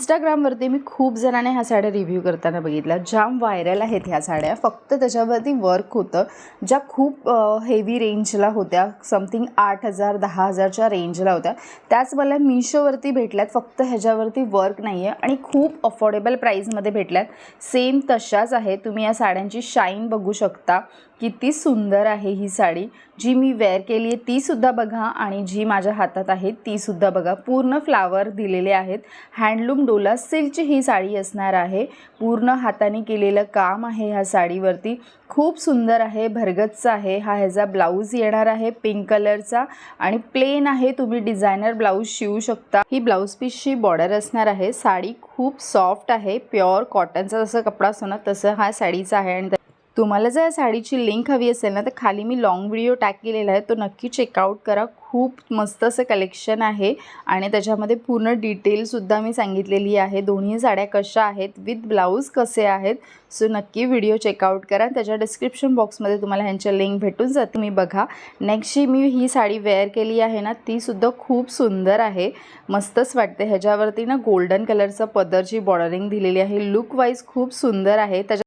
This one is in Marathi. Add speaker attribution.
Speaker 1: इंस्टाग्रामवरती मी खूप जणांनी ह्या साड्या रिव्ह्यू करताना बघितल्या, जाम व्हायरल आहेत ह्या साड्या. फक्त त्याच्यावरती वर्क होतं, ज्या खूप हेवी रेंजला होत्या, समथिंग 8,000 10,000च्या रेंजला होत्या. त्याच मला मीशोवरती भेटल्यात. फक्त ह्याच्यावरती वर्क नाही आहे आणि खूप अफोर्डेबल प्राईजमध्ये भेटल्यात. सेम तशाच आहे. तुम्ही या साड्यांची शाईन बघू शकता. किती सुंदर आहे ही साडी. जी मी वेअर केली आहे तीसुद्धा बघा आणि जी माझ्या हातात आहे तीसुद्धा बघा. पूर्ण फ्लावर दिलेले आहेत. हँडलूम डोला सिल्कची ही साडी असणार आहे. पूर्ण हाताने केलेलं काम आहे ह्या साडीवरती. खूप सुंदर आहे, भरगच्च आहे. हा ह्याचा ब्लाऊज येणार आहे पिंक कलरचा आणि प्लेन आहे. तुम्ही डिझायनर ब्लाऊज शिवू शकता. ही ब्लाऊज पीसची बॉर्डर असणार आहे. साडी खूप सॉफ्ट आहे. प्युअर कॉटनचा जसं कपडा असतो ना तसं हा साडीचा आहे. आणि तुम्हाला जर या साडीची लिंक हवी असेल ना तर खाली मी लॉंग व्हिडिओ टॅग केलेला आहे, तो नक्की चेकआउट करा. खूप मस्त असं कलेक्शन आहे आणि त्याच्यामध्ये पूर्ण डिटेलसुद्धा मी सांगितलेली आहे. दोन्ही साड्या कशा आहेत, विथ ब्लाऊज कसे आहेत. सो नक्की व्हिडिओ चेकआउट करा. त्याच्या डिस्क्रिप्शन बॉक्समध्ये तुम्हाला ह्यांच्या लिंक भेटून जाते. मी बघा, नेक्स्ट जी मी ही साडी वेअर केली आहे ना तीसुद्धा खूप सुंदर आहे. मस्तच वाटते. ह्याच्यावरती ना गोल्डन कलरचं पदरची बॉर्डरिंग दिलेली आहे. लुक वाईज खूप सुंदर आहे.